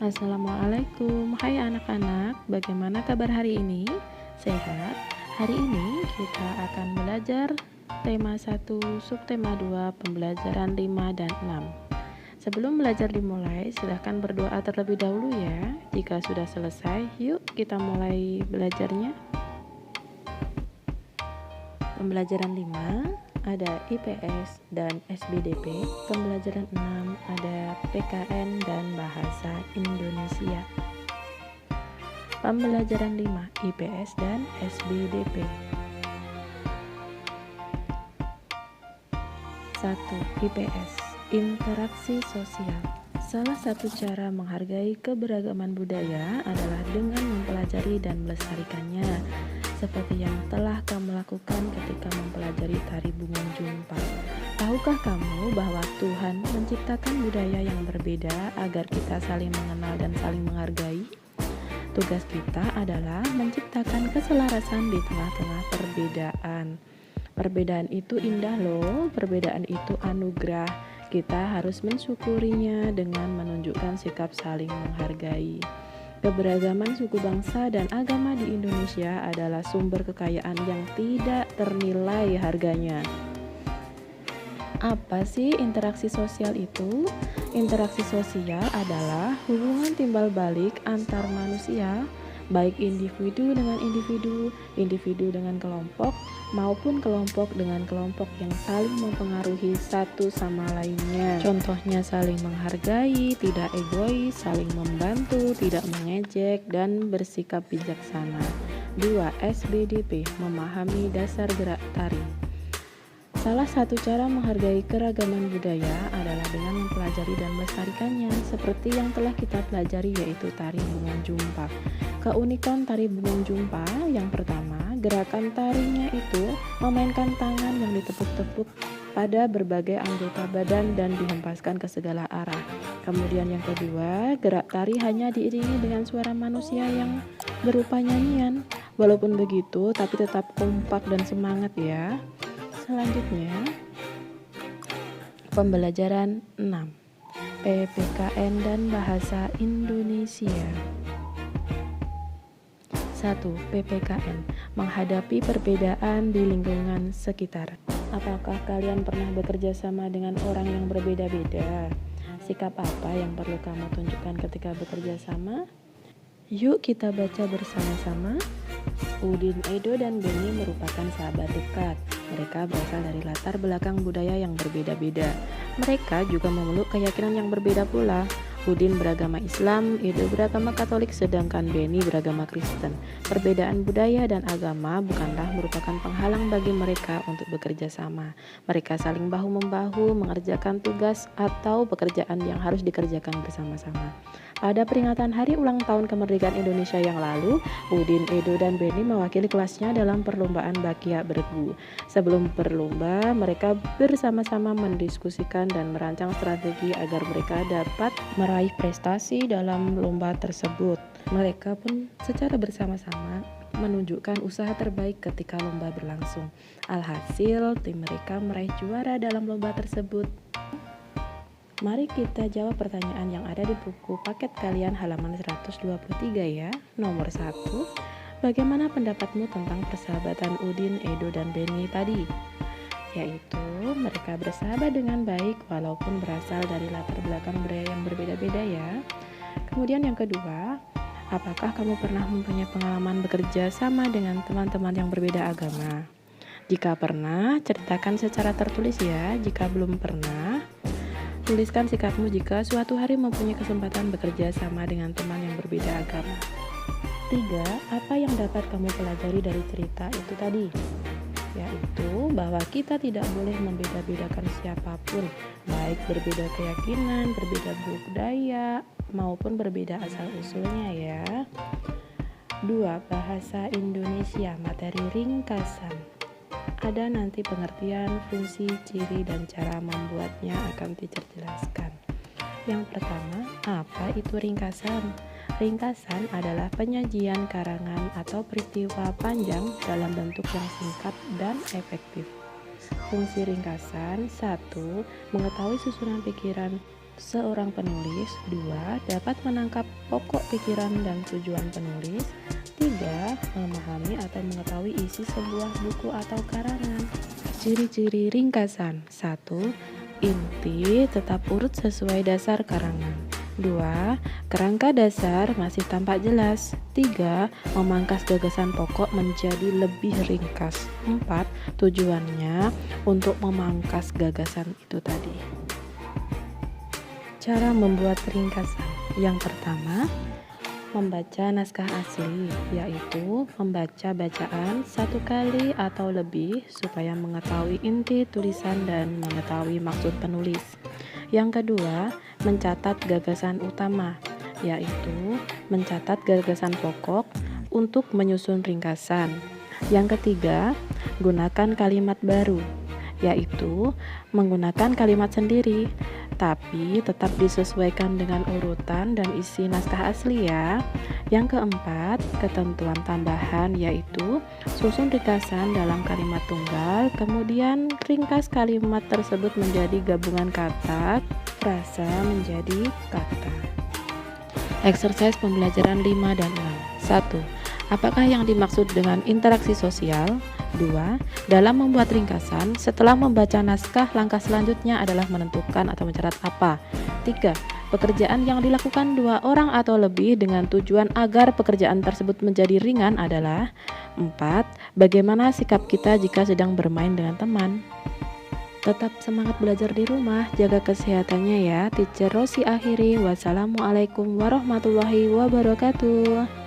Assalamualaikum, hai anak-anak, bagaimana kabar hari ini? Sehat? Hari ini kita akan belajar tema 1, subtema 2, pembelajaran 5 dan 6. Sebelum belajar dimulai, silahkan berdoa terlebih dahulu ya. Jika sudah selesai, yuk kita mulai belajarnya. Pembelajaran 5 ada IPS dan SBDP. Pembelajaran 6 ada PKN dan Bahasa Indonesia. Pembelajaran 5 IPS dan SBDP. 1. IPS, interaksi sosial. Salah satu cara menghargai keberagaman budaya adalah dengan mempelajari dan melestarikannya, seperti yang telah kamu lakukan ketika mempelajari tari Bungung Jumpa. Tahukah kamu bahwa Tuhan menciptakan budaya yang berbeda agar kita saling mengenal dan saling menghargai? Tugas kita adalah menciptakan keselarasan di tengah-tengah perbedaan. Perbedaan itu indah loh, perbedaan itu anugerah. Kita harus mensyukurinya dengan menunjukkan sikap saling menghargai. Keberagaman suku bangsa dan agama di Indonesia adalah sumber kekayaan yang tidak ternilai harganya. Apa sih interaksi sosial itu? Interaksi sosial adalah hubungan timbal balik antar manusia, baik individu dengan individu, individu dengan kelompok, maupun kelompok dengan kelompok yang saling mempengaruhi satu sama lainnya. Contohnya saling menghargai, tidak egois, saling membantu, tidak mengejek, dan bersikap bijaksana. 2. SBDP, memahami dasar gerak tari. Salah satu cara menghargai keragaman budaya adalah dengan mempelajari dan melestarikannya, seperti yang telah kita pelajari yaitu tari Bungung Jumpa. Keunikan tari Bungung Jumpa yang pertama, gerakan tarinya itu memainkan tangan yang ditepuk-tepuk pada berbagai anggota badan dan dihempaskan ke segala arah. Kemudian yang kedua, gerak tari hanya diiringi dengan suara manusia yang berupa nyanyian. Walaupun begitu, tapi tetap kompak dan semangat ya. Selanjutnya, pembelajaran 6, PPKN dan Bahasa Indonesia. 1. PPKN, menghadapi perbedaan di lingkungan sekitar. Apakah kalian pernah bekerja sama dengan orang yang berbeda-beda? Sikap apa yang perlu kamu tunjukkan ketika bekerja sama? Yuk kita baca bersama-sama. Udin, Edo, dan Beni merupakan sahabat dekat. Mereka berasal dari latar belakang budaya yang berbeda-beda. Mereka juga memeluk keyakinan yang berbeda pula. Udin beragama Islam, Edo beragama Katolik, sedangkan Beni beragama Kristen. Perbedaan budaya dan agama bukanlah merupakan penghalang bagi mereka untuk bekerja sama. Mereka saling bahu-membahu mengerjakan tugas atau pekerjaan yang harus dikerjakan bersama-sama. Pada peringatan hari ulang tahun kemerdekaan Indonesia yang lalu, Udin, Edo, dan Beni mewakili kelasnya dalam perlombaan Bakia Bergu. Sebelum berlomba, mereka bersama-sama mendiskusikan dan merancang strategi agar mereka dapat meraih prestasi dalam lomba tersebut. Mereka pun secara bersama-sama menunjukkan usaha terbaik ketika lomba berlangsung. Alhasil, tim mereka meraih juara dalam lomba tersebut. Mari kita jawab pertanyaan yang ada di buku paket kalian halaman 123 ya. Nomor 1, bagaimana pendapatmu tentang persahabatan Udin, Edo, dan Beni tadi? Yaitu mereka bersahabat dengan baik walaupun berasal dari latar belakang budaya yang berbeda-beda ya. Kemudian yang kedua, apakah kamu pernah mempunyai pengalaman bekerja sama dengan teman-teman yang berbeda agama? Jika pernah, ceritakan secara tertulis ya. Jika belum pernah, tuliskan sikapmu jika suatu hari mempunyai kesempatan bekerja sama dengan teman yang berbeda agama. 3. Apa yang dapat kamu pelajari dari cerita itu tadi? Yaitu bahwa kita tidak boleh membeda-bedakan siapapun, baik berbeda keyakinan, berbeda budaya, maupun berbeda asal-usulnya ya. 2. Bahasa Indonesia, materi ringkasan. Ada nanti pengertian, fungsi, ciri, dan cara membuatnya akan teacher jelaskan. Yang pertama, apa itu ringkasan? Ringkasan adalah penyajian karangan atau peristiwa panjang dalam bentuk yang singkat dan efektif. Fungsi ringkasan: 1. Mengetahui susunan pikiran seorang penulis. 2. Dapat menangkap pokok pikiran dan tujuan penulis. 3. Memahami atau mengetahui isi sebuah buku atau karangan. Ciri-ciri ringkasan. 1. Inti tetap urut sesuai dasar karangan. 2. Kerangka dasar masih tampak jelas. 3. Memangkas gagasan pokok menjadi lebih ringkas. 4. Tujuannya untuk memangkas gagasan itu tadi. Cara membuat ringkasan. Yang pertama, membaca naskah asli, yaitu membaca bacaan satu kali atau lebih supaya mengetahui inti tulisan dan mengetahui maksud penulis. Yang kedua, mencatat gagasan utama, yaitu mencatat gagasan pokok untuk menyusun ringkasan. Yang ketiga, gunakan kalimat baru, yaitu menggunakan kalimat sendiri, tapi tetap disesuaikan dengan urutan dan isi naskah asli ya. Yang keempat, ketentuan tambahan, yaitu susun ringkasan dalam kalimat tunggal, kemudian ringkas kalimat tersebut menjadi gabungan kata, frasa menjadi kata. Exercise pembelajaran 5 dan 6. 1. Apakah yang dimaksud dengan interaksi sosial? 2. Dalam membuat ringkasan, setelah membaca naskah, langkah selanjutnya adalah menentukan atau mencatat apa. 3. Pekerjaan yang dilakukan 2 orang atau lebih dengan tujuan agar pekerjaan tersebut menjadi ringan adalah. 4. Bagaimana sikap kita jika sedang bermain dengan teman? Tetap semangat belajar di rumah, jaga kesehatannya ya. Teacher Rosi akhiri. Wassalamualaikum warahmatullahi wabarakatuh.